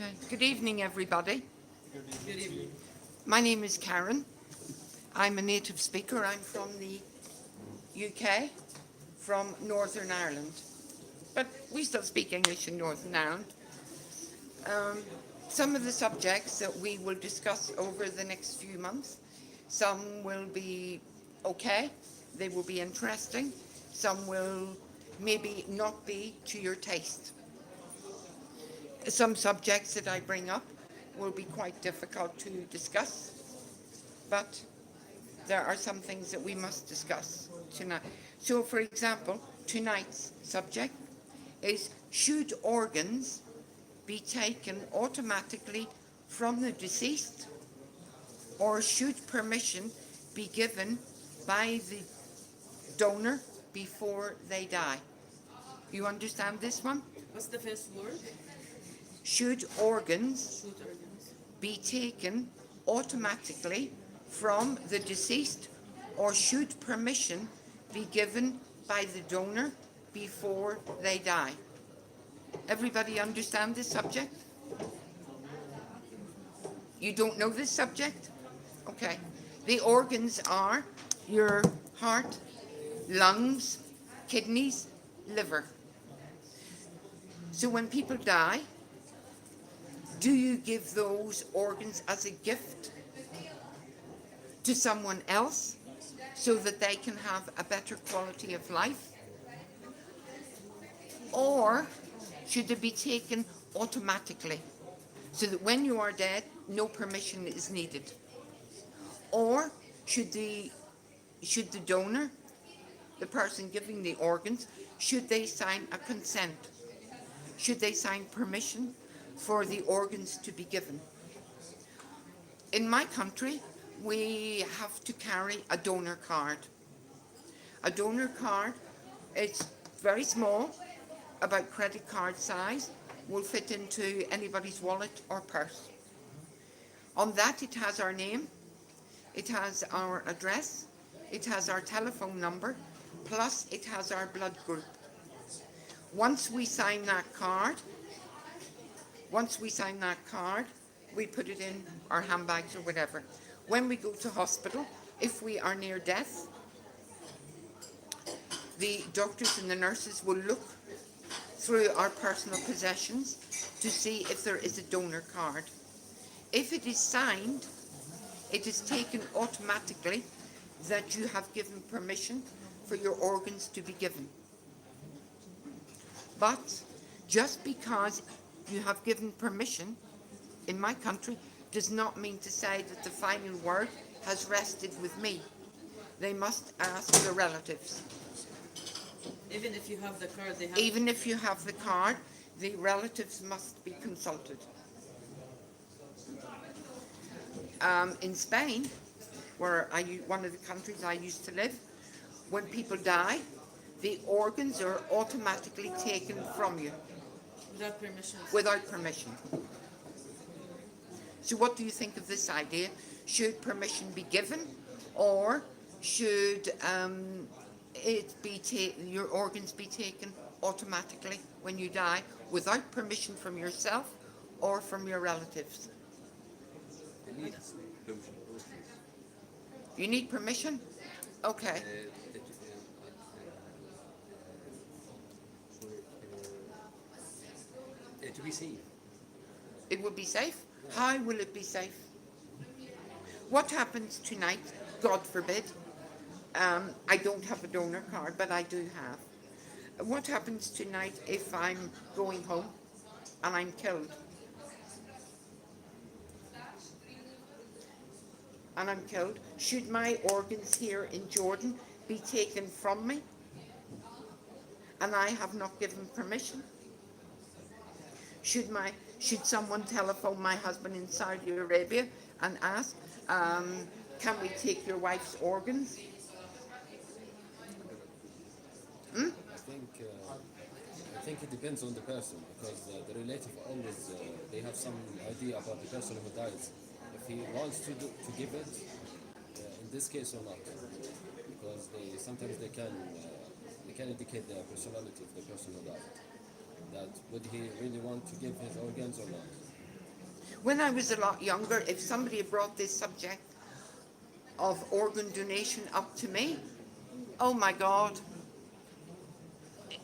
Okay. Good evening, everybody. Good evening. My name is Karen. I'm a native speaker. I'm from the UK, from Northern Ireland. But we still speak English in Northern Ireland. Um, some of the subjects that we will discuss over the next few months, some will be okay, they will be interesting, some will maybe not be to your taste. Some subjects that I bring up will be quite difficult to discuss, but there are some things that we must discuss tonight. So, for example, tonight's subject is, should organs be taken automatically from the deceased, or should permission be given by the donor before they die? You understand this one? What's the first word? Should organs Shoot organs. be taken automatically from the deceased, or should permission be given by the donor before they die? Everybody understand this subject? You don't know this subject? Okay. The organs are your heart, lungs, kidneys, liver. So when people die, do you give those organs as a gift to someone else so that they can have a better quality of life? Or should they be taken automatically so that when you are dead, no permission is needed? Or should the donor, the person giving the organs, should they sign a consent? Should they sign permission for the organs to be given? In my country, we have to carry a donor card. A donor card, it's very small, about credit card size, will fit into anybody's wallet or purse. On that, it has our name, it has our address, it has our telephone number, plus it has our blood group. Once we sign that card, we put it in our handbags or whatever. When we go to hospital, if we are near death, the doctors and the nurses will look through our personal possessions to see if there is a donor card. If it is signed, it is taken automatically that you have given permission for your organs to be given. But just because you have given permission in my country does not mean to say that the final word has rested with me. They must ask the relatives. Even if you have the card, they have. Even if you have the card, the relatives must be consulted. In Spain, one of the countries I used to live, when people die, the organs are automatically taken from you Without permission. without permission. So what do you think of this idea? Should permission be given, or should your organs be taken automatically when you die without permission from yourself or from your relatives? You need permission? Okay. To be safe. It will be safe? How will it be safe? What happens tonight, God forbid, I don't have a donor card, but I do have. What happens tonight if I'm going home and I'm killed? Should my organs here in Jordan be taken from me? And I have not given permission? Should someone telephone my husband in Saudi Arabia and ask, can we take your wife's organs? I think it depends on the person, because the relative always they have some idea about the person who dies. If he wants to give it, in this case or not, because sometimes they can indicate the personality of the person who died. That would he really want to give his organs or not? When I was a lot younger, if somebody had brought this subject of organ donation up to me, oh my God,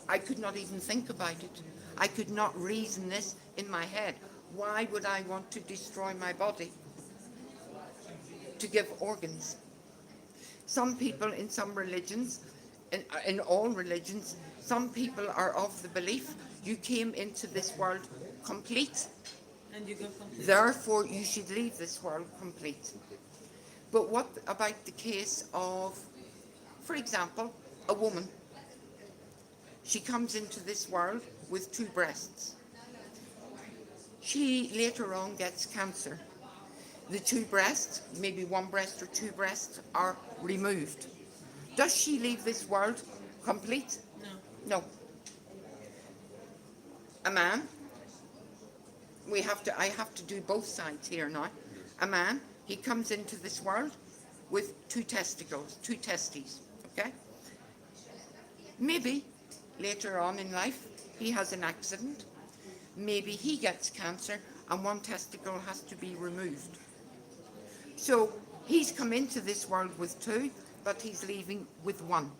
I could not even think about it. I could not reason this in my head. Why would I want to destroy my body to give organs? Some people in some religions, in all religions, some people are of the belief you came into this world complete, And you go complete. therefore you should leave this world complete. But what about the case of, for example, a woman? She comes into this world with 2 breasts. She later on gets cancer. The 2 breasts, maybe 1 breast or 2 breasts, are removed. Does she leave this world complete? No. No. A man, I have to do both sides here now. A man, he comes into this world with 2 testicles, 2 testes, okay? Maybe later on in life he has an accident. Maybe he gets cancer and 1 testicle has to be removed. So he's come into this world with 2, but he's leaving with 1.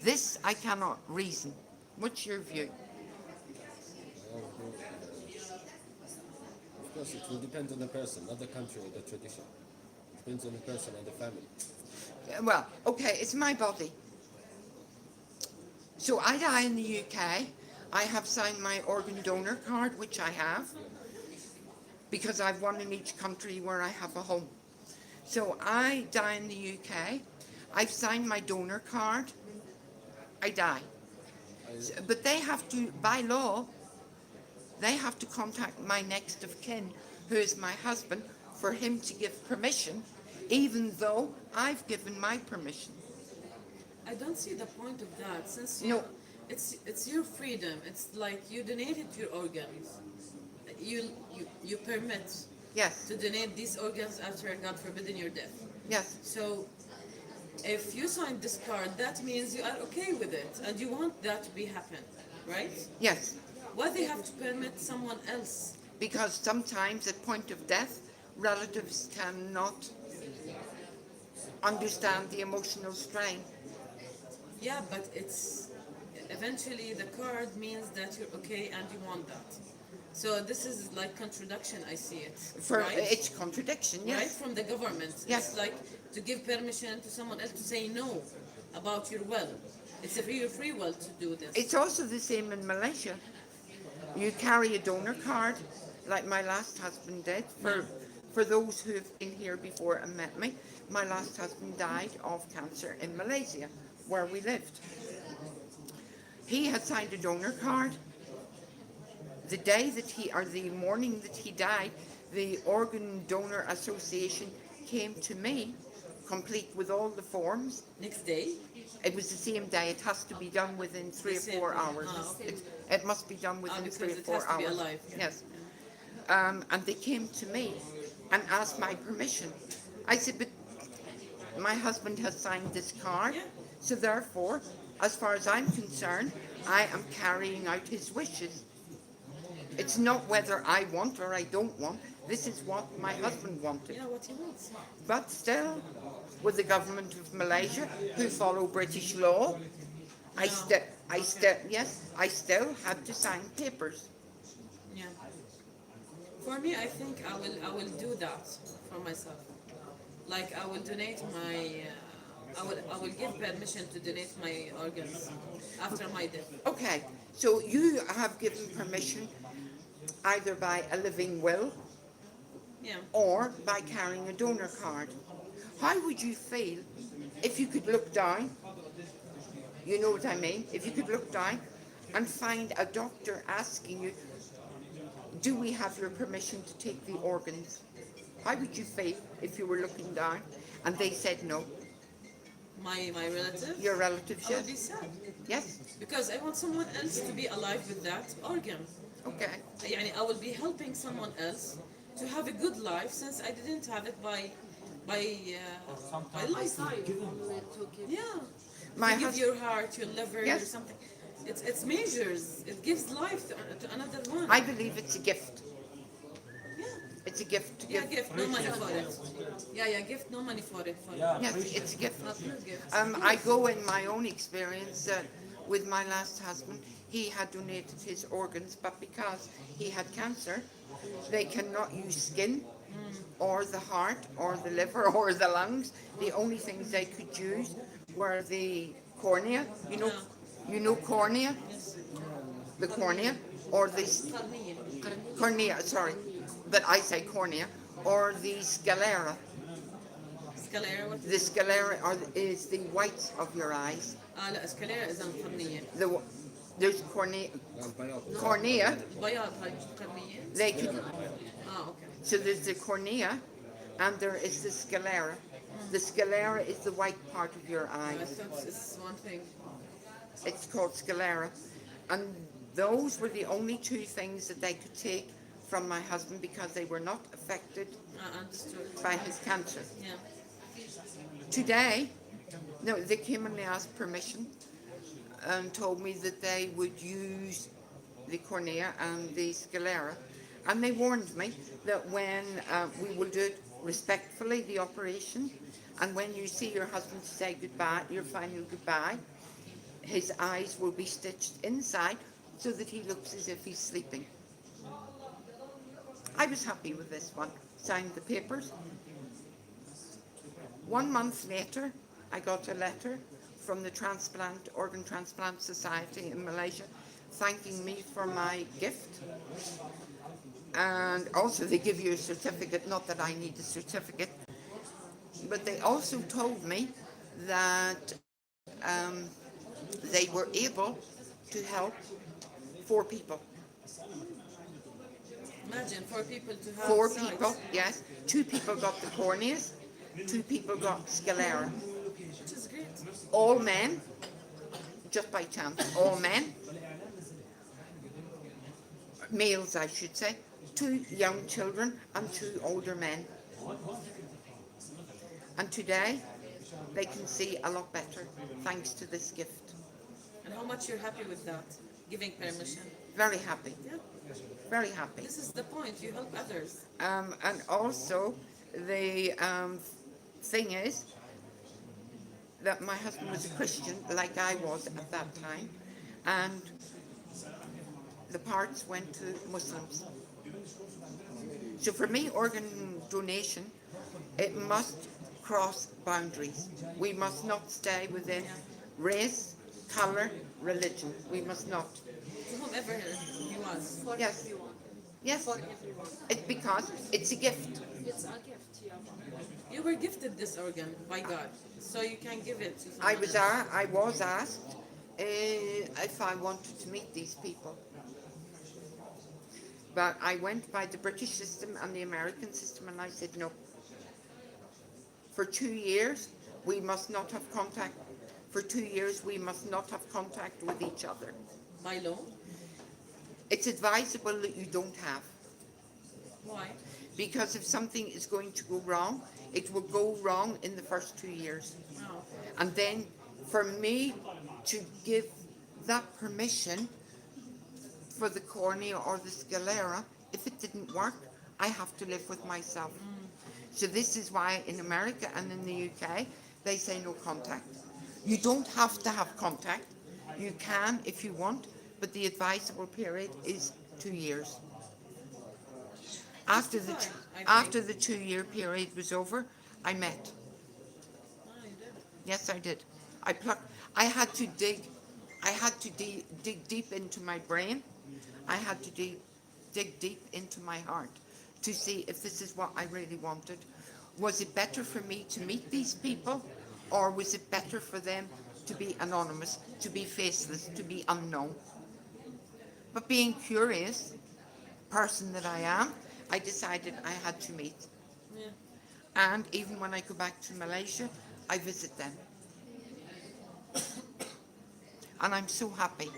This I cannot reason. What's your view? Of course, it will depend on the person, not the country or the tradition. It depends on the person and the family. Well, okay, it's my body. So I die in the UK. I have signed my organ donor card, which I have, because I've one in each country where I have a home. So I die in the UK. I've signed my donor card. I die. But they have to, by law, they have to contact my next of kin, who is my husband, for him to give permission, even though I've given my permission. I don't see the point of that, since No. it's your freedom. It's like you donated your organs. You permit Yes, to donate these organs after, God forbid, your death. yes, So if you signed this card, that means you are okay with it and you want that to be happen, right? yes. Why they have to permit someone else? Because sometimes at point of death, relatives cannot understand the emotional strain. Yeah, but it's eventually the card means that you're okay and you want that. So this is like contradiction. I see it. Right? It's contradiction, Right yes. from the government. Yes. It's like to give permission to someone else to say no about your will. It's your free will to do this. It's also the same in Malaysia. You carry a donor card, like my last husband did. For those who have been here before and met me, my last husband died of cancer in Malaysia, where we lived. He had signed a donor card. The day that the morning that he died, the Organ Donor Association came to me, complete with all the forms. Next day. It was the same day. It has to be done within 3 or The same 4 day. hours. Ah, okay. It must be done within Because 3 or it 4 has to be hours. alive. Yes. And they came to me and asked my permission. I said, but my husband has signed this card, Yeah. so therefore, as far as I'm concerned, I am carrying out his wishes. It's not whether I want or I don't want. This is what my husband wanted. Yeah, what he wants. But still, with the government of Malaysia, who follow British law, I still had to sign papers. Yeah. For me, I think I will do that for myself. Like I will donate my. I will give permission to donate my organs after my death. Okay, so you have given permission either by a living will Yeah. or by carrying a donor card. How would you feel if you could look down, you know what I mean, if you could look down and find a doctor asking you, do we have your permission to take the organs? How would you feel if you were looking down and they said no? My relative. Your relatives, I would be yes? sad Yes? because I want someone else to be alive with that organ. Okay. يعني I will be helping someone else to have a good life since I didn't have it by life. Yeah. My you give hus- your heart, your liver, Yes. your something. It's measures. It gives life to another one. I believe it's a gift. it's a gift to Yeah, give. gift, no money for it. Yeah, gift, no money for it. Yes, it's a gift. Not good gift. I go in my own experience that with my last husband, he had donated his organs, but because he had cancer, they cannot use skin or the heart or the liver or the lungs. The only things they could use were the cornea. You know cornea, Yes. the cornea, or the Qarniya. cornea. Sorry, but I say cornea or the sclera. Scalera, what The is it? sclera is the whites of your eyes. لا scalera is قرنية. The there's cornea. البياض. Cornea. بياض هاي قرنية. They could. Okay. So there's the cornea, and there is the sclera. The sclera is the white part of your I eyes. thought it's one thing. It's called sclera, and those were the only two things that they could take from my husband because they were not affected I understood. by his cancer. Yeah. Today, no, they came and they asked permission and told me that they would use the cornea and the sclera. And they warned me that when we will do it respectfully, the operation, and when you see your husband say goodbye, your final goodbye, his eyes will be stitched inside so that he looks as if he's sleeping. I was happy with this one. Signed the papers. 1 month later, I got a letter from the Organ Transplant Society in Malaysia thanking me for my gift. And also they give you a certificate, not that I need a certificate, but they also told me that they were able to help 4 people. Imagine 4 people to have 4 sight. people, yes. 2 people got the corneas, 2 people got sclera. Which is great. All men, just by chance, all men, males I should say, 2 young children and 2 older men. And today they can see a lot better thanks to this gift. And how much you're happy with that? Giving permission. Very happy, Yeah. very happy. This is the point. You help others. And also the thing is that my husband was a Christian like I was at that time, and the parts went to Muslims. So for me, organ donation, it must cross boundaries. We must not stay within race, colour, religion. We must not. To whomever he was. For Yes. everyone. Yes, For everyone. it's because it's a gift. It's a gift, yeah. You were gifted this organ by God, so you can give it to someone I was else. asked if I wanted to meet these people. But I went by the British system and the American system, and I said no. For 2 years, we must not have contact. For 2 years, we must not have contact with each other. By law. It's advisable that you don't have, Why? because if something is going to go wrong, it will go wrong in the first 2 years. Oh. And then for me to give that permission for the cornea or the sclera, if it didn't work, I have to live with myself. So this is why in America and in the UK, they say no contact. You don't have to have contact. You can if you want, but the advisable period is 2 years. After the Fine, I think. after the 2-year period was over, I met. Oh, you did. Yes, I did. I had to dig. I had to dig deep into my brain. I had to dig deep into my heart to see if this is what I really wanted. Was it better for me to meet these people, or was it better for them to be anonymous, to be faceless, to be unknown? But being curious, person that I am, I decided I had to meet. Yeah. And even when I go back to Malaysia, I visit them. And I'm so happy.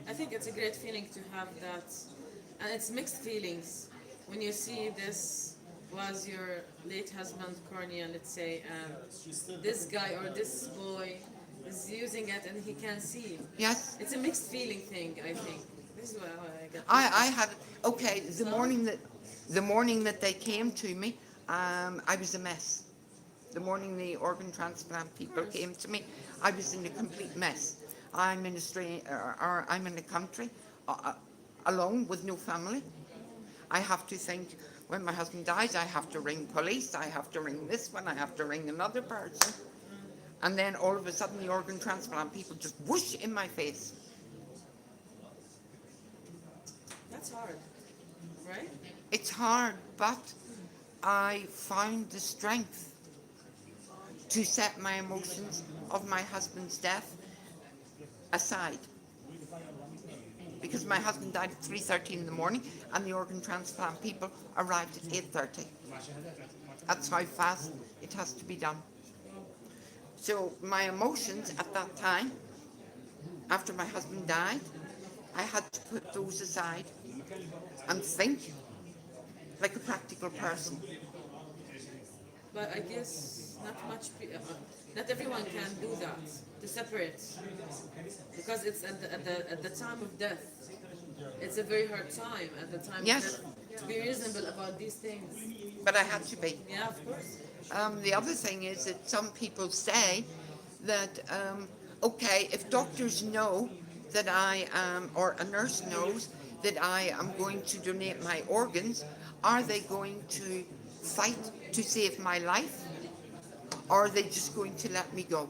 I think it's a great feeling to have that, and it's mixed feelings when you see this was your late husband cornea, let's say, and this guy or this boy is using it and he can see. Yes, It's a mixed feeling thing, I think. This is what I get. I had, okay, the morning that The morning that they came to me, I was a mess. The morning the organ transplant people came to me, I was in a complete mess. I'm in a or I'm in a country alone with no family. I have to think when my husband dies, I have to ring police, I have to ring this one, I have to ring another person. And then all of a sudden the organ transplant people just whoosh in my face. That's hard, right? It's hard, but I found the strength to set my emotions of my husband's death aside. Because my husband died at 3:30 in the morning and the organ transplant people arrived at 8:30. That's how fast it has to be done. So my emotions at that time, after my husband died, I had to put those aside and think like a practical person. But I guess not everyone can do that, to separate, because it's at the time of death. It's a very hard time at the time Yes. of death to be reasonable about these things. But I had to be. Yeah, of course. The other thing is that some people say that, okay, if doctors know that I am, or a nurse knows that I am going to donate my organs, are they going to fight to save my life? Or are they just going to let me go?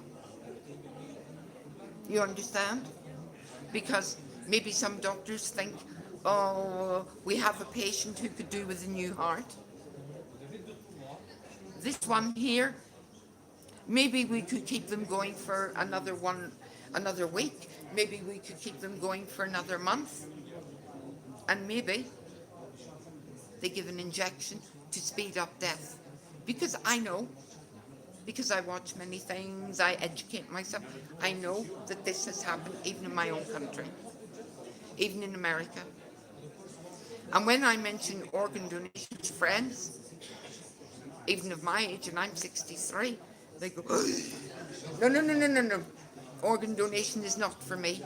You understand? Because maybe some doctors think, oh, we have a patient who could do with a new heart. This one here, maybe we could keep them going for another week. Maybe we could keep them going for another month. And maybe they give an injection to speed up death. Because I know, because I watch many things, I educate myself, I know that this has happened even in my own country, even in America. And when I mention organ donation to friends, even of my age, and I'm 63, they go, no, no, no, no, no, no. Organ donation is not for me.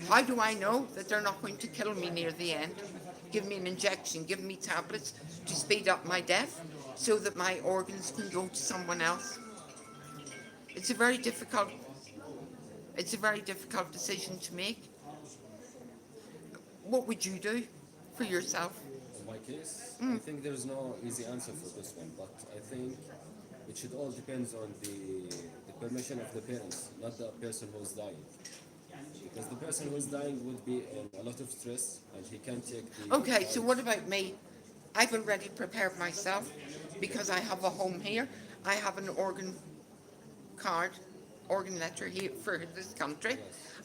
How do I know that they're not going to kill me near the end? Give me an injection, give me tablets to speed up my death so that my organs can go to someone else. It's a very difficult decision to make. What would you do for yourself? In my case, I think there's no easy answer for this one, but I think it should all depends on the permission of the parents, not the person who's dying. Because the person who's dying would be in a lot of stress and he can't take the Okay, so what about me? I've already prepared myself because I have a home here. I have an organ card, organ letter here for this country.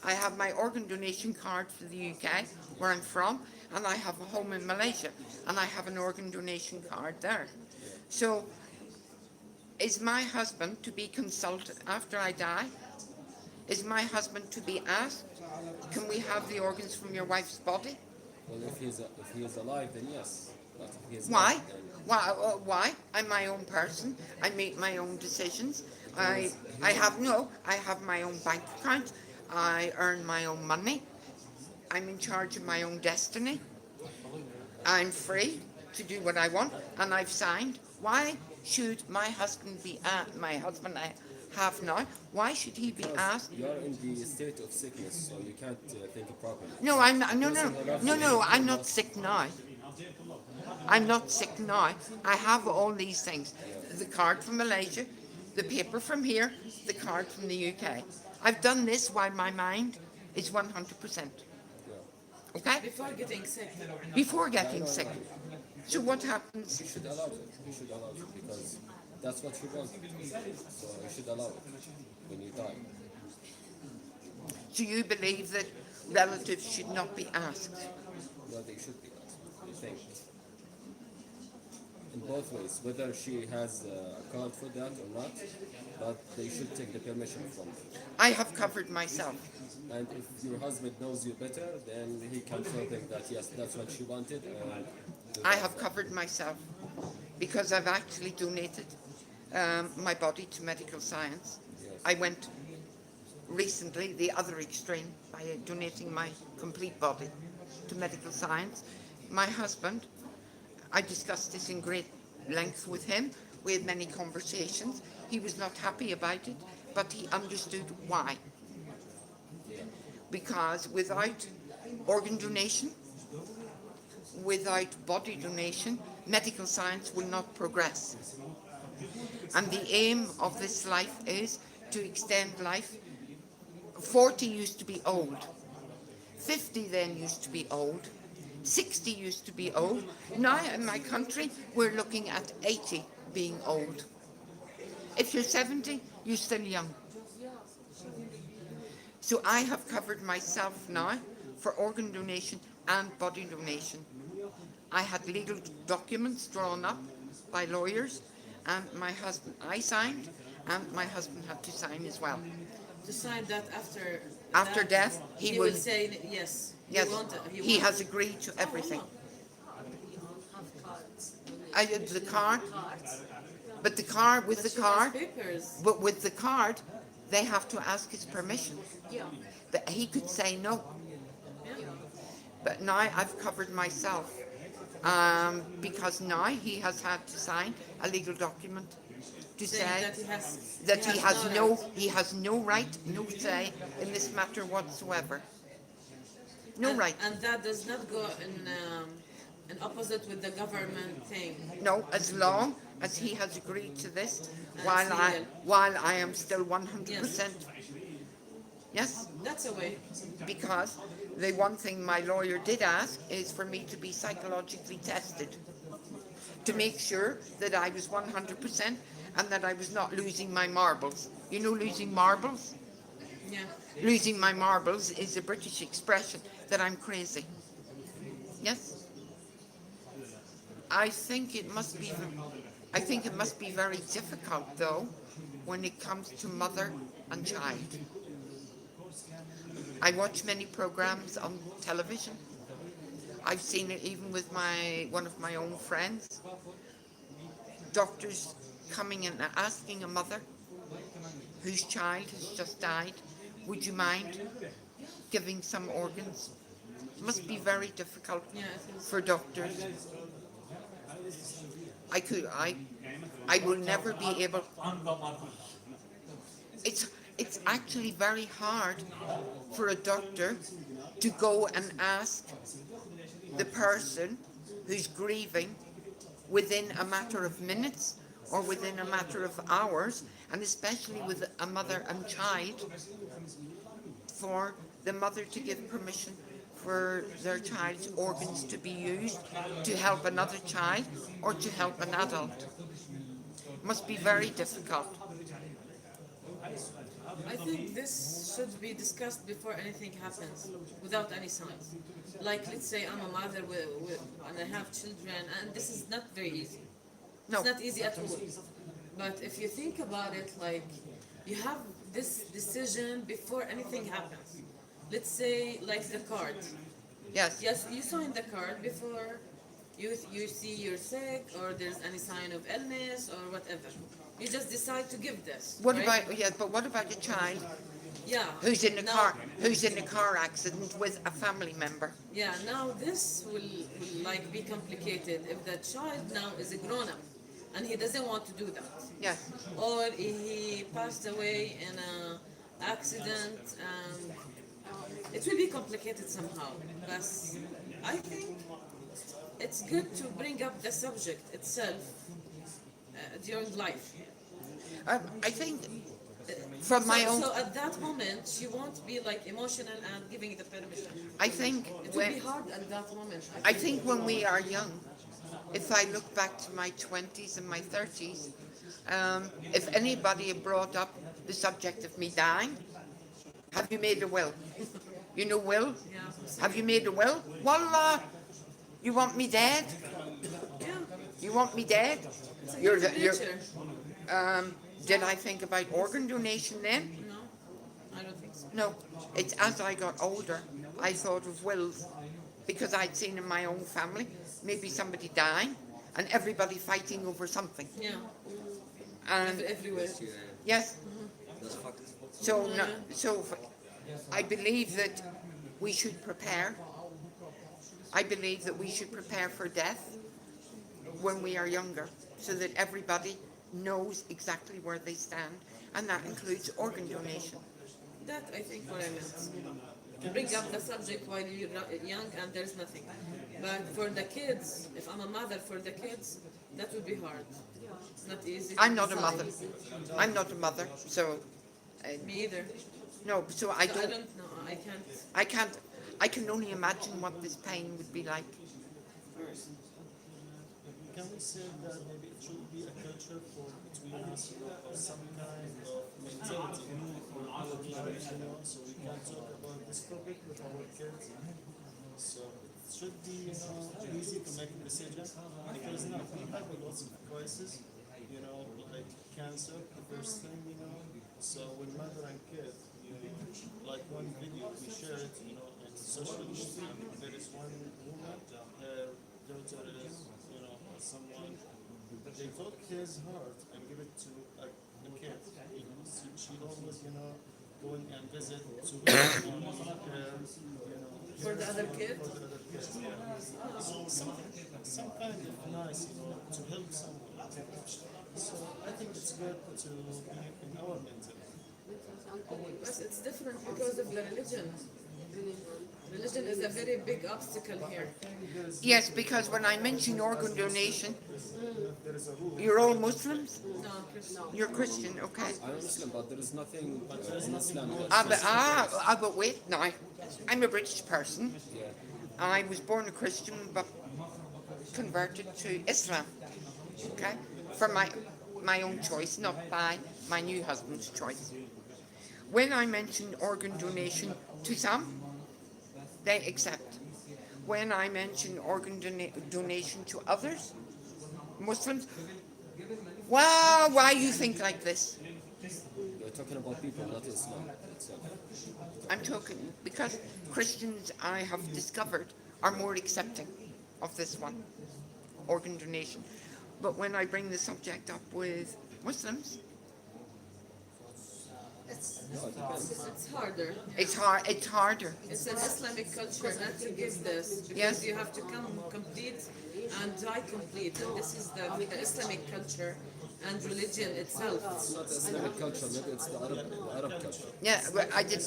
I have my organ donation card for the UK, where I'm from, and I have a home in Malaysia, and I have an organ donation card there. So, is my husband to be consulted after I die? Is my husband to be asked, can we have the organs from your wife's body? Well, if he is alive, then yes. But if he is Why? not, then Why? I'm my own person. I make my own decisions. I have my own bank account. I earn my own money. I'm in charge of my own destiny. I'm free to do what I want, and I've signed. Why should my husband be my husband I have now? Why should he be asked? you are in the state of sickness, so you can't think properly. No, I'm not. No. I'm not sick now. I'm not sick now. I have all these things. The card from Malaysia, the paper from here, the card from the UK. I've done this while my mind is 100%. Okay? Before getting sick. Before getting sick. So what happens? You should allow it. You should allow it because that's what you want. So you should allow it when you die. Do you believe that relatives should not be asked? Well, they should be asked. I think. In both ways, whether she has a card for that or not, but they should take the permission from them. I have covered myself. And if your husband knows you better, then he can tell them that yes, that's what she wanted. And I have covered myself because I've actually donated my body to medical science. Yes. I went recently the other extreme by donating my complete body to medical science. My husband I discussed this in great length with him. We had many conversations. He was not happy about it, but he understood why. Because without organ donation, without body donation, medical science will not progress. And the aim of this life is to extend life. 40 used to be old. 50 then used to be old. 60 used to be old. Now in my country, we're looking at 80 being old. If you're 70, you're still young. So I have covered myself now for organ donation and body donation. I had legal documents drawn up by lawyers, and my husband, I signed, and my husband had to sign as well. To sign that After that, death, he will say yes. yes, he wants. has agreed to everything. Have cards. I did the card, but the card, with But the she has card, papers. but with the card, they have to ask his permission. Yeah. But he could say no. Yeah. But now I've covered myself, because now he has had to sign a legal document to Saying say that he has no right, no say in this matter whatsoever. No right. And that does not go in opposite with the government thing. No, as long as he has agreed to this, And while it's I legal. while I am still 100%. Yes, That's a way. because the one thing my lawyer did ask is for me to be psychologically tested to make sure that I was 100% and that I was not losing my marbles. You know, losing marbles? Yeah. Losing my marbles is a British expression that I'm crazy. Yes? I think it must be very difficult though when it comes to mother and child. I watch many programs on television. I've seen it even with one of my own friends. Doctors coming in and asking a mother whose child has just died, would you mind giving some organs? It must be very difficult Yeah, it is. for doctors. I will never be able. It's actually very hard for a doctor to go and ask the person who's grieving within a matter of minutes or within a matter of hours, and especially with a mother and child, for the mother to give permission for their child's organs to be used to help another child or to help an adult. Must be very difficult. I think this should be discussed before anything happens, without any signs. Like, let's say I'm a mother and I have children, and this is not very easy. No. It's not easy at all. But if you think about it, like, you have this decision before anything happens. Let's say, like the card. Yes. Yes, you sign the card before you see you're sick or there's any sign of illness or whatever. You just decide to give this. What right? but what about a child Yeah. who's in a Now- car accident with a family member? Yeah, now this will like be complicated if the child now is a grown up and he doesn't want to do that. Yes. Or he passed away in an accident and it will be complicated somehow. But I think it's good to bring up the subject itself during life. I think from my own, So at that moment, she won't be like emotional and giving the permission. I think It will be hard at that moment. I think when we are young, if I look back to my 20s and my 30s, if anybody had brought up the subject of me dying, have you made a will? You know will? Yeah. Have you made a will? Wallah, you want me dead? Yeah. You want me dead? It's a You're human the- you're- nature. Did I think about organ donation then? No, I don't think so. No. It's as I got older, I thought of wills because I'd seen in my own family maybe somebody dying and everybody fighting over something. Yeah. And Everywhere. yes, so no, so I believe that we should prepare. I believe that we should prepare for death when we are younger, so that everybody knows exactly where they stand, and that includes organ donation. That I think what I meant. Bring up the subject while you're young and there's nothing. But for the kids, if I'm a mother for the kids, that would be hard. It's not easy. To I'm not a decide. mother. I'm not a mother, so Me either. no. So I don't know. I can't. I can't. I can only imagine what this pain would be like. Can we say that maybe it should be a culture for between us, or some kind of mentality for our lives, so we can talk about this topic with our kids. So it should be, easy to make a decision because now we have lots of crises, like cancer, the first thing, So when mother and kid, like one video we shared, on social media, there is one woman, her daughter is, someone, they took his heart and give it to a kid. She always, going and visit to her, For the other kid? for the other kids. Yeah. So some kind of nice, to help someone. So I think it's good to be in our mentality. But it's different because of the religion. Religion is a very big obstacle here. Yes, because when I mention organ donation, There is a rule. you're all Muslims. No, Christian. You're Christian, okay? I'm Muslim, but there is nothing in Islam that But wait now. I'm a British person. yeah. I was born a Christian, but converted to Islam. Okay, for my own choice, not by my new husband's choice. When I mention organ donation to some, they accept. When I mention organ donation to others, Muslims, wow, why you think like this? You're talking about people, not Islam itself. I'm talking because Christians, I have discovered, are more accepting of this one, organ donation. But when I bring the subject up with Muslims, No, it depends. It's harder. it's hard. It's harder. It's an Islamic culture not to give this because Yes. you have to come complete and die complete. And this is the Islamic culture and religion itself. It's not the Islamic culture, maybe it's the Arab culture. Yeah, but I did.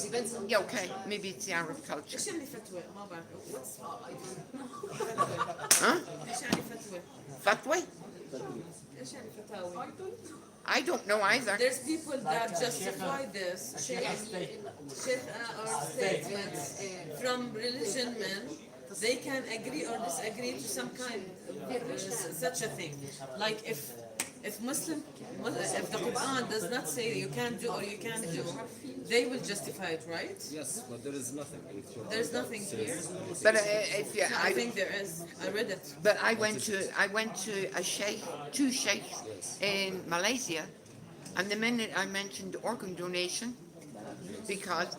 Yeah, okay. Maybe it's the Arab culture. ايش يعني فتوى؟ ما بعرف. Huh? ايش يعني فتوى؟ Fatwa? ايش يعني فتاوي؟ I don't know either. There's people that justify this or statements from religion men. They can agree or disagree to some kind of such a thing. Like if if the Quran does not say you can do or you can't do, they will justify it, right? Yes, but there is nothing. in Quran There's that nothing says- here. But if you, I think there is. I read it. But I went to a sheikh, two sheikhs in Malaysia, and the minute I mentioned organ donation, because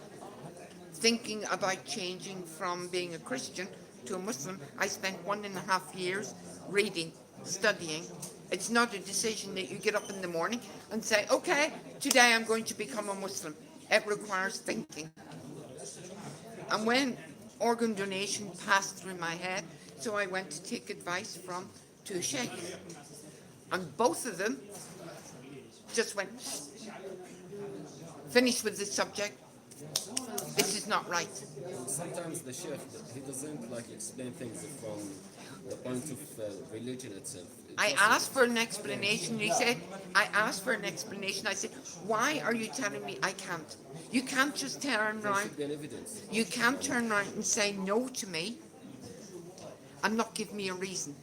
thinking about changing from being a Christian to a Muslim, I spent 1.5 years reading, studying. It's not a decision that you get up in the morning and say, okay, today I'm going to become a Muslim. It requires thinking. And when organ donation passed through my head, so I went to take advice from two sheikhs. And both of them just went, finish with this subject. This is not right. Sometimes the sheikh, he doesn't explain things from the point of religion itself. I asked for an explanation. He said, I asked for an explanation. I said, why are you telling me I can't? You can't just turn There around. should be an evidence. You can't turn around and say no to me and not give me a reason.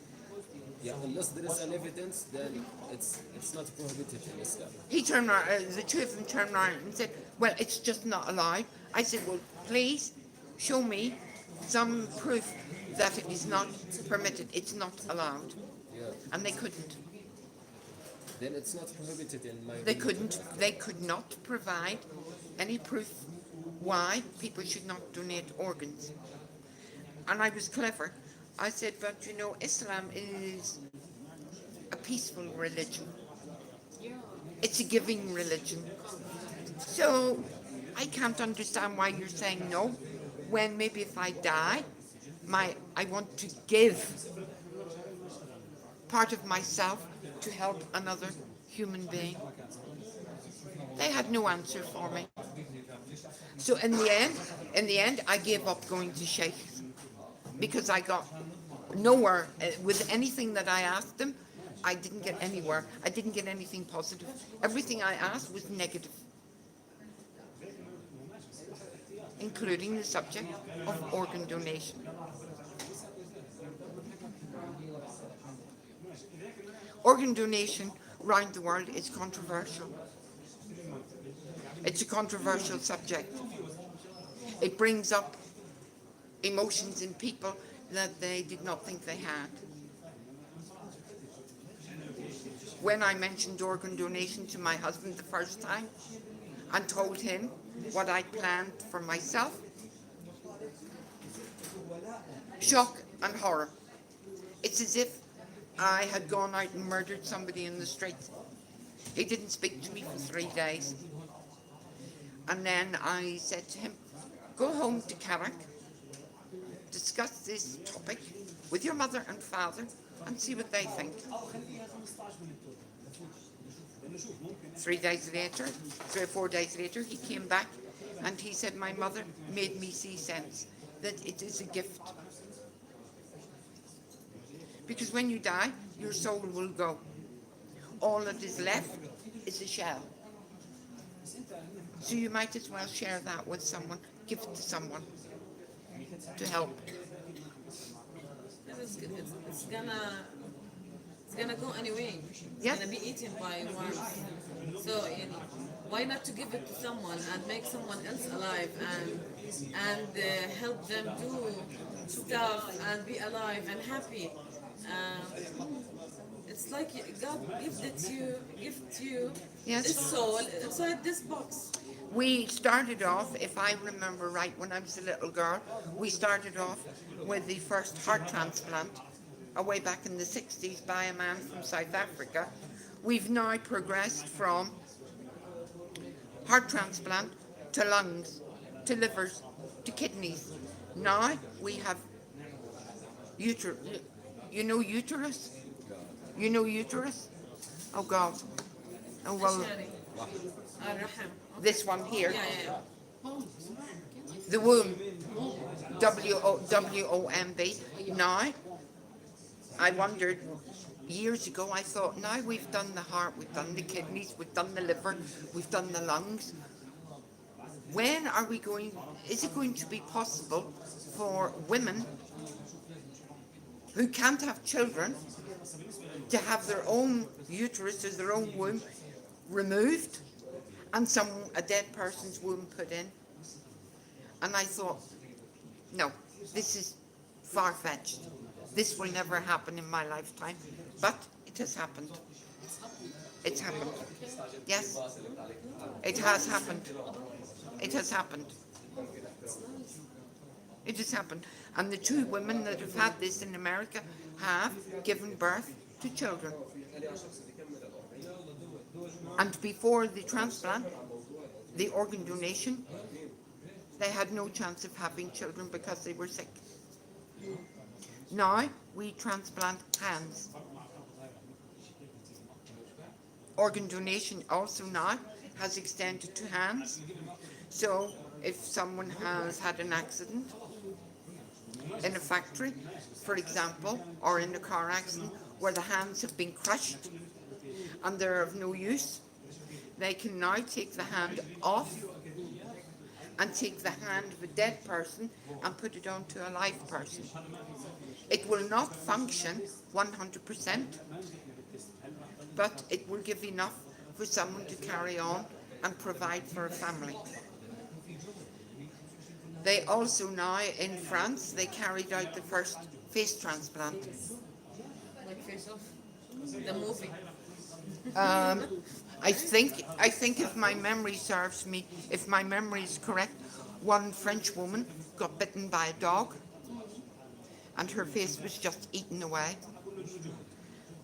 Yeah, unless there is an evidence, then it's not prohibited in Islam. He turned around, the two of them turned around and said, well, it's just not allowed. I said, well, please show me some proof that it is not permitted. It's not allowed. Yeah, And they couldn't. then it's not prohibited in my They religion. couldn't. They could not provide any proof why people should not donate organs. And I was clever. I said, but Islam is a peaceful religion. It's a giving religion. So I can't understand why you're saying no, when maybe if I die, I want to give part of myself to help another human being. They had no answer for me. So in the end, I gave up going to sheikhs because I got nowhere with anything that I asked them. I didn't get anywhere. I didn't get anything positive. Everything I asked was negative, including the subject of organ donation. Organ donation around the world is controversial. It's a controversial subject. It brings up emotions in people that they did not think they had. When I mentioned organ donation to my husband the first time and told him what I planned for myself, shock and horror. It's as if I had gone out and murdered somebody in the street. He didn't speak to me for 3 days. And then I said to him, go home to Carrick, discuss this topic with your mother and father and see what they think. 3 days later, 3 or 4 days later, he came back and he said, my mother made me see sense that it is a gift. Because when you die, your soul will go. All that is left is a shell. So you might as well share that with someone, give it to someone to help. It's gonna go anyway. It's Yeah. gonna be eaten by worms. So why not to give it to someone and make someone else alive and help them do stuff and be alive and happy. It's like God gift you Yes. this soul inside this box. We started off, if I remember right, when I was a little girl, we started off with the first heart transplant way back in the 60s by a man from South Africa. We've now progressed from heart transplant to lungs, to livers, to kidneys. Now we have uterus. You know uterus? You know uterus? Oh God. Oh well, this one here. Yeah. The womb, W-O-M-B. Now, I wondered years ago, I thought, now we've done the heart, we've done the kidneys, we've done the liver, we've done the lungs. When are we going, is it going to be possible for women who can't have children to have their own uterus or their own womb removed and a dead person's womb put in? And I thought, no, this is far-fetched. This will never happen in my lifetime. But it has happened. It's happened. Yes, it has happened. It has happened. It has happened. And the 2 women that have had this in America have given birth to children. And before the transplant, the organ donation, they had no chance of having children because they were sick. Now we transplant hands. Organ donation also now has extended to hands. So if someone has had an accident in a factory, for example, or in a car accident where the hands have been crushed and they're of no use, they can now take the hand off and take the hand of a dead person and put it onto a live person. It will not function 100%, but it will give enough for someone to carry on and provide for a family. They also now, in France, they carried out the first face transplant. Like Face Off, the movie. I think if my memory serves me, if my memory is correct, one French woman got bitten by a dog and her face was just eaten away.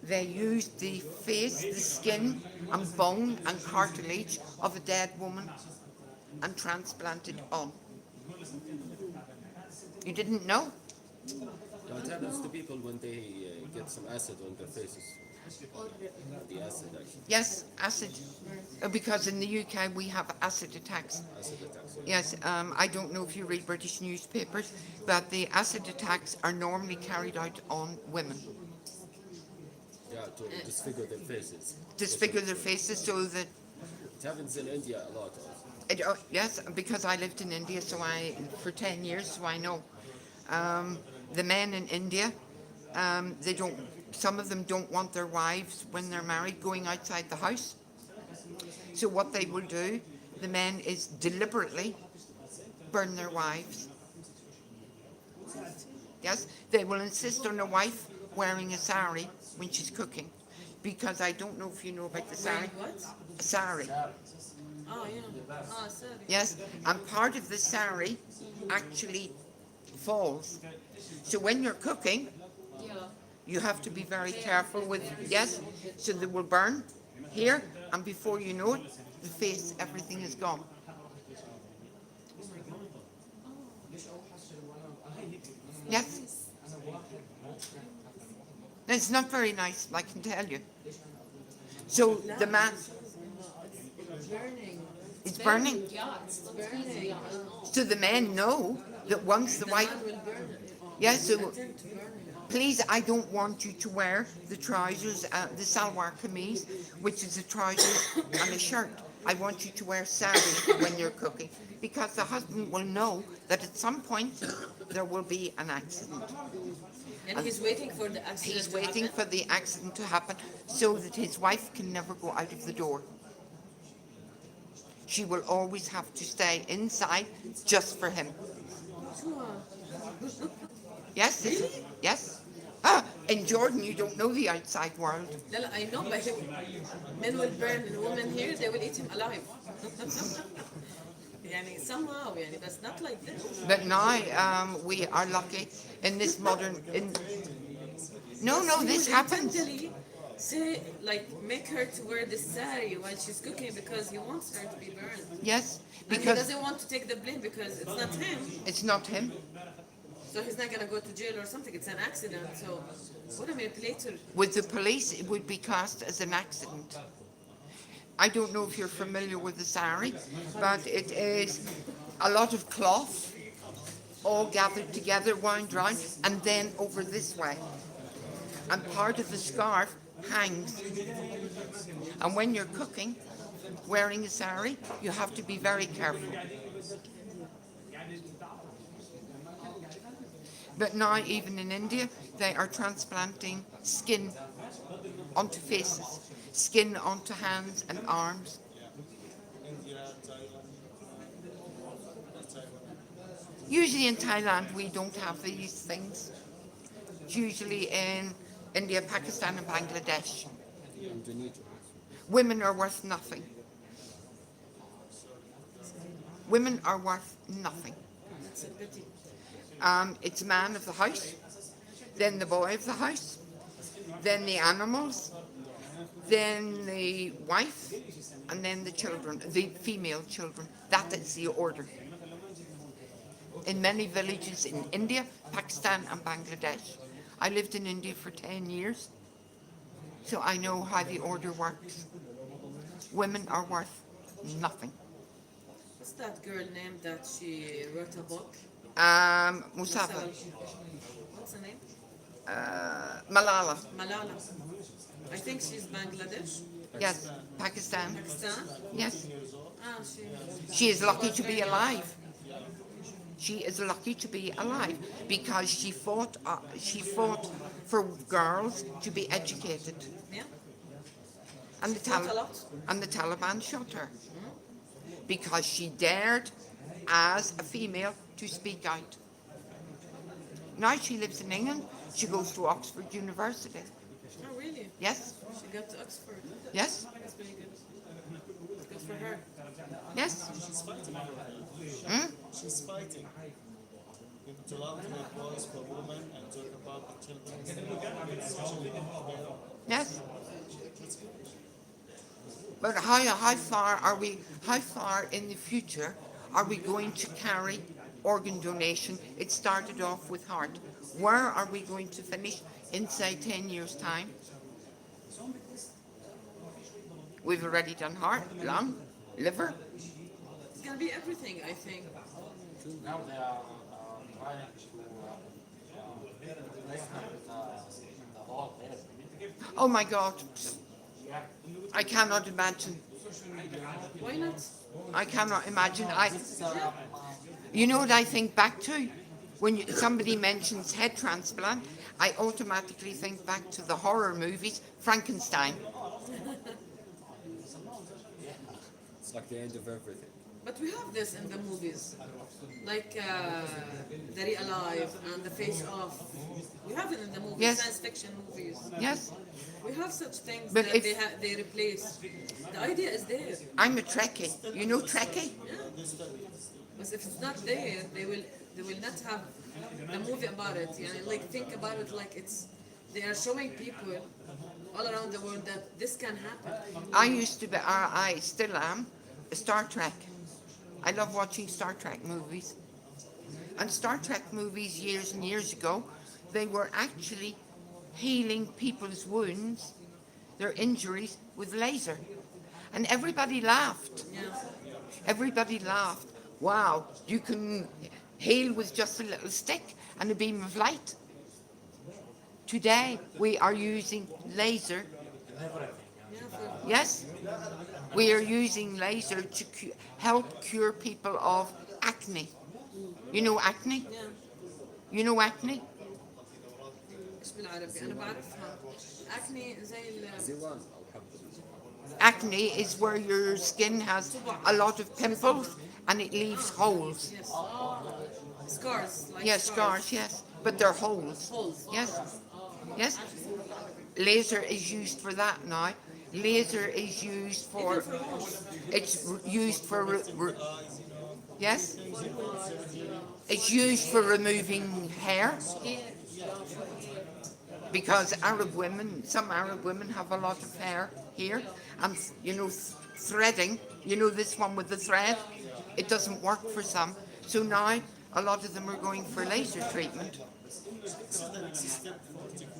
They used the face, the skin and bone and cartilage of a dead woman and transplanted on. You didn't know? It happens to people when they get some acid on their faces. The acid actually. Yes, acid. Because in the UK we have acid attacks. Acid attacks. Yes, I don't know if you read British newspapers, but the acid attacks are normally carried out on women. Yeah, to disfigure their faces. Disfigure their faces so that It happens in India a lot also. yes, because I lived in India, so for 10 years, so I know. The men in India, they don't. Some of them don't want their wives when they're married going outside the house. So what they will do, the men, is deliberately burn their wives. Yes, they will insist on a wife wearing a sari when she's cooking, because I don't know if you know about the sari. Wearing what? A sari. Oh, yeah. Oh, sorry. Yes, and part of the sari actually falls. So when you're cooking, Yeah. you have to be very careful with, yes, so they will burn here, and before you know it, the face, everything is gone. Yes. It's not very nice, I can tell you. So the man, It's burning. it's burning. Yeah, it's burning. Yeah. So the men know that once the wife, Man will burn it. yes, so Tend to burn it. please, I don't want you to wear the trousers, the salwar kameez, which is a trousers and a shirt. I want you to wear sari when you're cooking, because the husband will know that at some point there will be an accident. And he's waiting for the accident He's to waiting happen. for the accident to happen so that his wife can never go out of the door. She will always have to stay inside just for him. Yes, yes. Ah, in Jordan, you don't know the outside world. لا لا, I know, but men will burn a woman here, they will eat him alive. يعني somehow, يعني, but not like this. But now we are lucky in this modern. No, this He will happens. intentionally say, like, make her to wear the sari while she's cooking because he wants her to be burned. Yes, And he because doesn't want to take the blame because it's not him. it's not him. So he's not gonna go to jail or something. It's an accident. So what a manipulator. With the police, it would be classed as an accident. I don't know if you're familiar with the sari, but it is a lot of cloth all gathered together, wound round, and then over this way. And part of the scarf hangs. And when you're cooking, wearing a sari, you have to be very careful. But now, even in India, they are transplanting skin onto faces, skin onto hands and arms. India, Thailand. Usually in Thailand, we don't have these things. It's usually in India, Pakistan, and Bangladesh. Indonesia. Women are worth nothing. Women are worth nothing. That's a pity. It's man of the house, then the boy of the house, then the animals, then the wife, and then the children, the female children. That is the order. In many villages in India, Pakistan, and Bangladesh. I lived in India for 10 years, so I know how the order works. Women are worth nothing. What's that girl name that she wrote a book? Musafa, What's her name? Malala, Malala. I think she's Bangladesh. yes, Pakistan, Pakistan. yes. Ah, She is lucky to be alive. She is lucky to be alive because she fought for girls to be educated. yeah. And the, Fought a lot. and the Taliban shot her because she dared, as a female, to speak out. Now she lives in England. She goes to Oxford University. Oh, really? Yes, She got to Oxford. yes, That's very good. Good for her. yes. She's fighting for that. Hmm? She's fighting to love to make voice for women and talk about the children. Yes. But how far are we? How far in the future are we going to carry organ donation, it started off with heart. Where are we going to finish in, say, 10 years' time? We've already done heart, lung, liver. It's gonna be everything, I think. Now they are trying to replacement the whole head. Oh my God, I cannot imagine. Why not? I cannot imagine. You know what I think back to? When somebody mentions head transplant, I automatically think back to the horror movies, Frankenstein. It's like the end of everything. But we have this in the movies, like The Real Alive and The Face Off. We have it in the movies, Yes. science fiction movies. Yes, We have such things But that if- they replace. The idea is there. I'm a Trekkie. You know Trekkie? But if it's not there, they will not have a movie about it. Like think about it like they are showing people all around the world that this can happen. I used to be, I still am, a Star Trek. I love watching Star Trek movies. And Star Trek movies years and years ago, they were actually healing people's wounds, their injuries, with laser. And everybody laughed. Yeah. Everybody laughed. Wow, you can heal with just a little stick and a beam of light. Today, we are using laser. Yes? We are using laser to help cure people of acne. You know acne? Yeah. You know acne? ايش بالعربي؟ انا بعرفها. acne زي زوان أو حب. Acne is where your skin has a lot of pimples and it leaves holes. yes. Scars. Like Yes, scars, yes. But they're holes. Holes. Yes. Yes. Laser is used for that now. Laser is used for, it's used for, yes? It's used for removing hair. Because Arab women, some Arab women have a lot of hair here. And, you know, threading, you know this one with the thread, it doesn't work for some. So now a lot of them are going for laser treatment.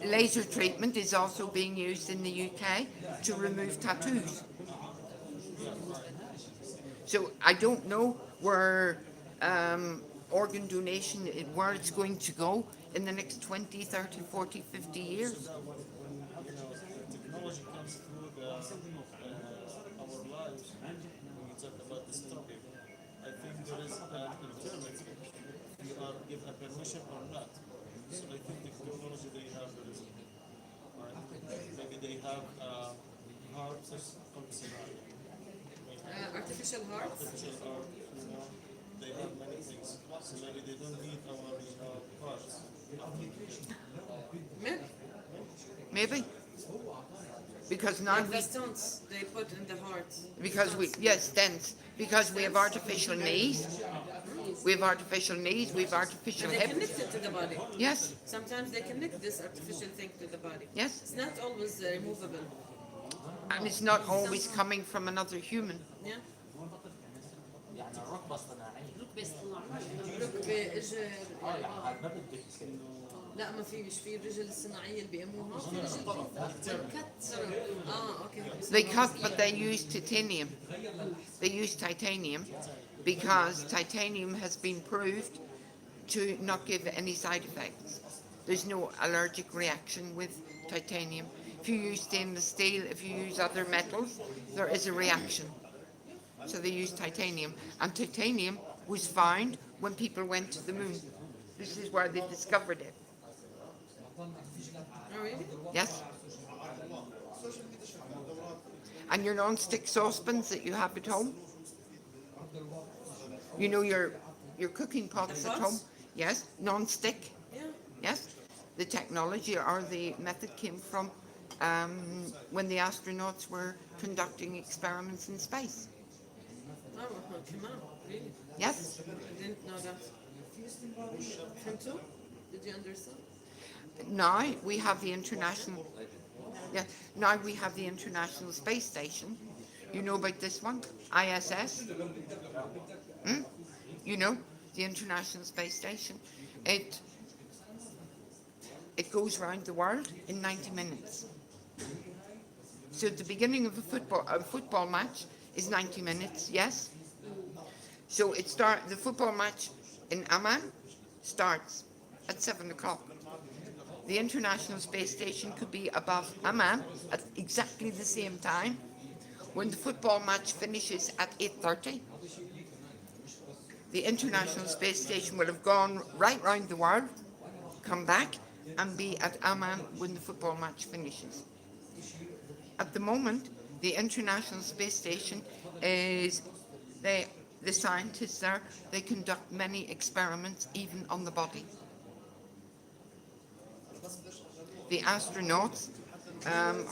Laser treatment is also being used in the UK to remove tattoos. So I don't know where organ donation, where it's going to go in the next 20, 30, 40, 50 years. Technology comes through our lives when we talk about this topic. I think there is an alternative. We are give a permission or not. So I think the technology they have is maybe they have hearts functional. artificial hearts. Artificial heart, they have many things. So maybe they don't need our hearts. Maybe. Maybe. Because now Like we, the stones they put in the heart. because we, yes, stents, because we have artificial knees. We have artificial knees, we have artificial And they hips. connect it to the body. Yes, Sometimes they connect this artificial thing to the body. yes. It's not always removable. And it's not always coming from another human. Yeah. يعني الركبة الصناعية ركبة اجر يعني ما بدك كده. لا ما في مش في الرجل الصناعية اللي بيقوموها في رجل اوكي They cut, but they use titanium. They use titanium because titanium has been proved to not give any side effects. There's no allergic reaction with titanium. If you use stainless steel, if you use other metals, there is a reaction. So they use titanium. And titanium was found when people went to the moon. This is where they discovered it. Oh really? Yes? And your non-stick saucepans that you have at home? You know your cooking pots The at pots? home? Yes, non-stick. Yeah. Yes, the technology or the method came from when the astronauts were conducting experiments in space. Oh, come on, really? Yes, I didn't know that. From two? Did you understand? now we have the international. Yeah, now we have the International Space Station. You know about this one, ISS. You know, the International Space Station, it it goes around the world in 90 minutes. So the beginning of a football match is 90 minutes, yes? So the football match in Amman starts at 7 o'clock. The International Space Station could be above Amman at exactly the same time. When the football match finishes at 8:30, the International Space Station will have gone right round the world, come back, and be at Amman when the football match finishes. At the moment, the International Space Station is, the scientists there, they conduct many experiments even on the body. The astronauts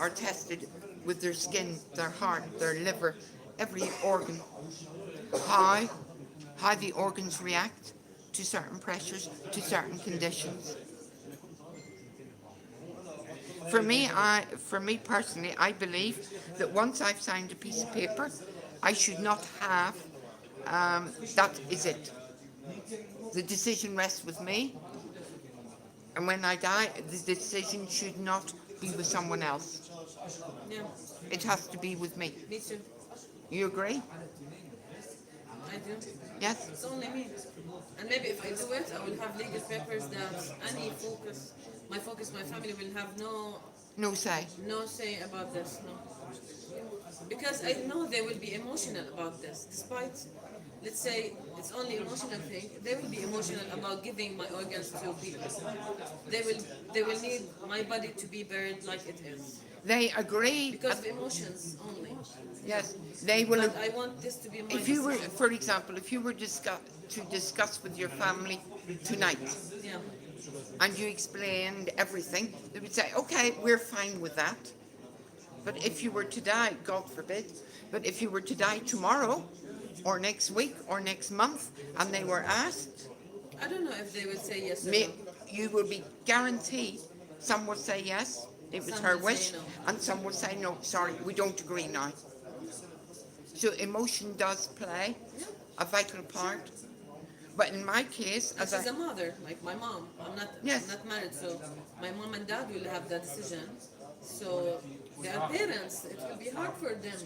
are tested with their skin, their heart, their liver, every organ, how, how the organs react to certain pressures, to certain conditions. For me personally, I believe that once I've signed a piece of paper, I should not have, that is it. The decision rests with me, and when I die, the decision should not be with someone else. Yeah, It has to be with me. me too. You agree? I do. Yes? It's only me. And maybe if I do it, I will have legal papers that my family will have No say. no say about this. No. Because I know they will be emotional about this. Despite, let's say, it's only emotional thing, they will be emotional about giving my organs to people. They will, they will need my body to be buried like it is. They agree. Because of emotions only. Yes, they will. But I want this to be my If you were, decision. for example, if you were to discuss with your family tonight, Yeah. and you explained everything, they would say, okay, we're fine with that. But if you were to die, God forbid, but if you were to die tomorrow, or next week, or next month, and they were asked, I don't know if they will say yes or may, no. you will be guaranteed some will say yes, it was Some her will say wish, no. and some will say no, sorry, we don't agree now. So emotion does play a vital part. But in my case, And as she's I, a mother, like my mom. Yes. I'm not married, so my mom and dad will have that decision. So they are parents. It will be hard for them,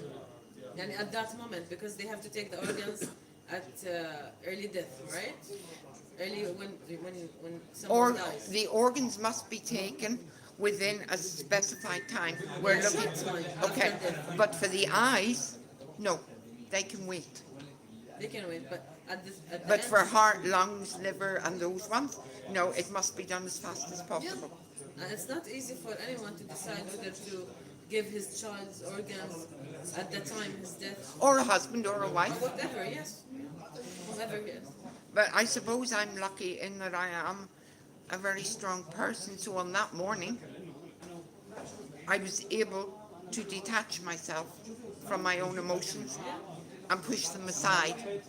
and at that moment, because they have to take the organs at early death, right? Early when someone or dies. the organs must be taken within a specified time. We're Yeah, looking, short time okay, after death. but for the eyes, no, they can wait. They can wait, but at the But end, for heart, lungs, liver, and those ones, no, it must be done as fast as yeah, possible. and it's not easy for anyone to decide whether to give his child's organs at the time his death Or a husband or a or wife. whatever. Yes, whoever he is. But I suppose I'm lucky in that I am a very strong person. So on that morning, I was able to detach myself from my own emotions and push them aside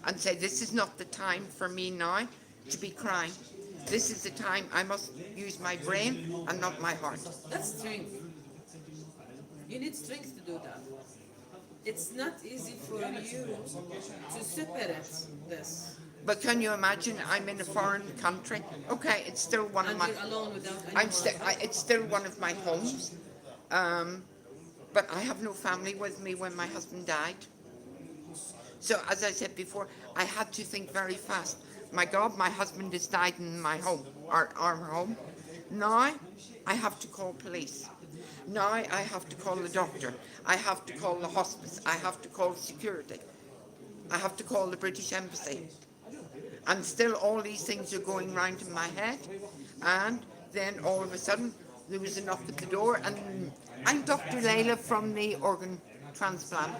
and say, this is not the time for me now to be crying. This is the time I must use my brain and not my heart. That's strength. You need strength to do that. It's not easy for you to separate this. But can you imagine I'm in a foreign country? Okay, it's still one of And my, you're alone without anyone. it's still one of my homes. But I have no family with me when my husband died. So as I said before, I had to think very fast. My God, my husband has died in my home, our home. Now I have to call police. Now I have to call the doctor. I have to call the hospice. I have to call security. I have to call the British Embassy. And still all these things are going round in my head. And then all of a sudden there was a knock at the door, and I'm Dr. Layla from the organ transplant.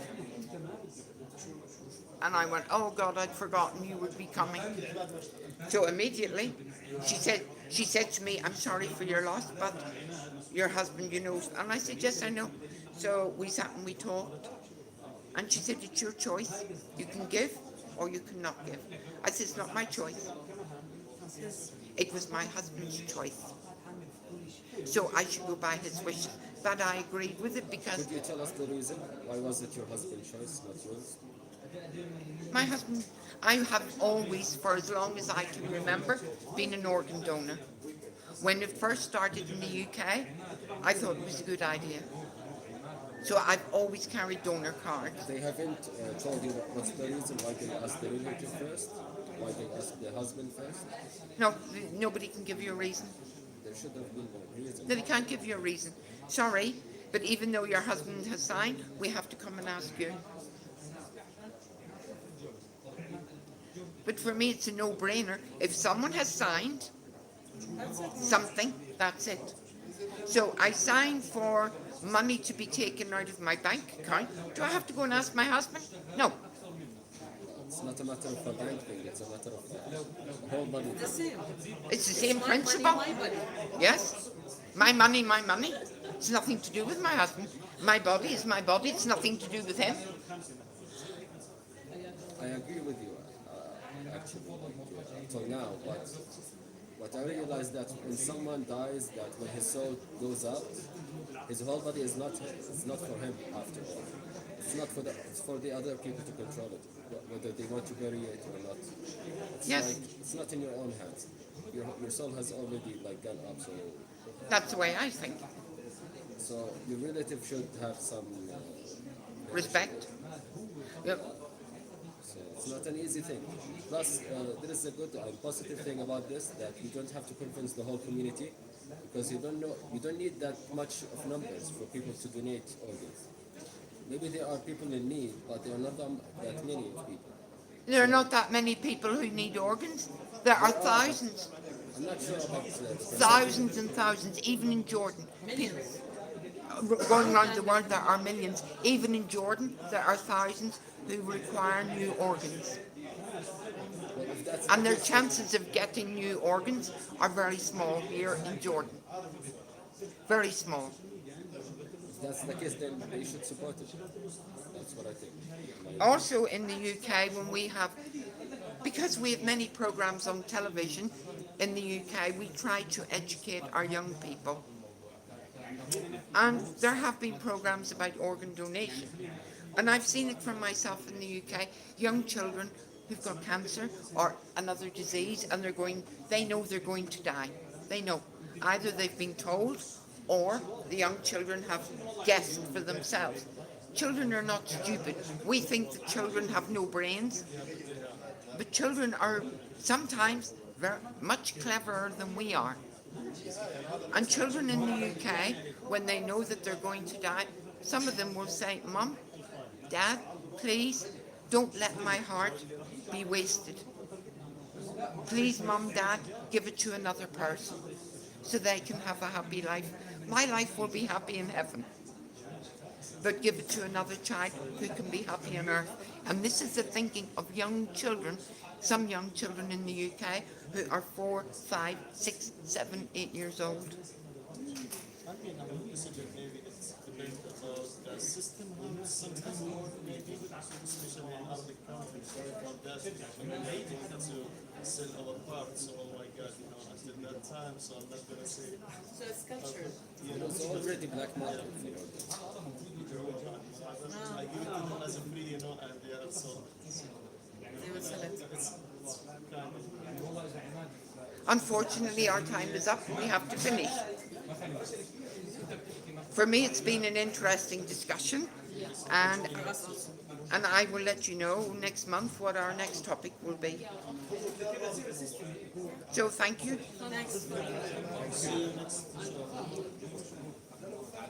And I went, oh God, I'd forgotten you would be coming. So immediately she said to me, I'm sorry for your loss, but your husband, you know. And I said, yes, I know. So we sat and we talked. And she said, it's your choice. You can give or you cannot give. I said, it's not my choice. It was my husband's choice. So I should go by his wishes. But I agreed with it because Could you tell us the reason? Why was it your husband's choice, not yours? My husband, I have always, for as long as I can remember, been an organ donor. When it first started in the UK, I thought it was a good idea. So I've always carried donor cards. They haven't told you what's the reason why they asked the relative first, why they asked the husband first. No, nobody can give you a reason. There should have been a reason. They can't give you a reason. Sorry, but even though your husband has signed, we have to come and ask you. But for me, it's a no-brainer. If someone has signed something, that's it. So I signed for money to be taken out of my bank account. Do I have to go and ask my husband? No. It's not a matter of a bank thing, it's a matter of a whole body The thing. same. It's the same My principle. money, my money. Yes. My money, my money. It's nothing to do with my husband. My body is my body. It's nothing to do with him. I agree with you, actually, till now, but I realize that when someone dies, that when his soul goes up, his whole body is not for him after all. It's for the other people to control it, whether they want to bury it or not. It's Yes. like, it's not in your own hands. Your soul has already like gone up, That's the way I think. so your relative should have some Respect. Yep. So it's not an easy thing. Plus, there is a good and positive thing about this, that you don't have to convince the whole community, because you don't need that much of numbers for people to donate organs. Maybe there are people in need, but there are not that many of people. There are not that many people who need organs. There are thousands, I'm not sure about thousands and thousands, even in Jordan. Millions. Going around the world, there are millions. Even in Jordan, there are thousands who require new organs. Well, if that's And their chances of getting new organs are very small here in Jordan. Very small. if that's the case, then they should support it. That's what I think. Also in the UK, when we have, because we have many programs on television in the UK, we try to educate our young people. And there have been programs about organ donation. And I've seen it from myself in the UK, young children who've got cancer or another disease, and they know they're going to die. They know. Either they've been told, or the young children have guessed for themselves. Children are not stupid. We think that children have no brains, but children are sometimes very much cleverer than we are. And children in the UK, when they know that they're going to die, some of them will say, "Mum, Dad, please don't let my heart be wasted. Please, Mum, Dad, give it to another person so they can have a happy life. My life will be happy in heaven, but give it to another child who can be happy on earth." And this is the thinking of young children, some young children in the UK who are 4, 5, 6, 7, 8 years old. I mean, I'm considering maybe it's debate about the system how sometimes more maybe, especially in Arabic countries, from that when we need to sell our parts. Oh my God, until that time, so I'm not gonna say. So it's culture. There's already black market for organs. I give it to them as a free, and they are sold. They will sell it. It's kind of. Unfortunately, our time is up and we have to finish. For me, it's been an interesting discussion, and I will let you know next month what our next topic will be. So thank you. Next.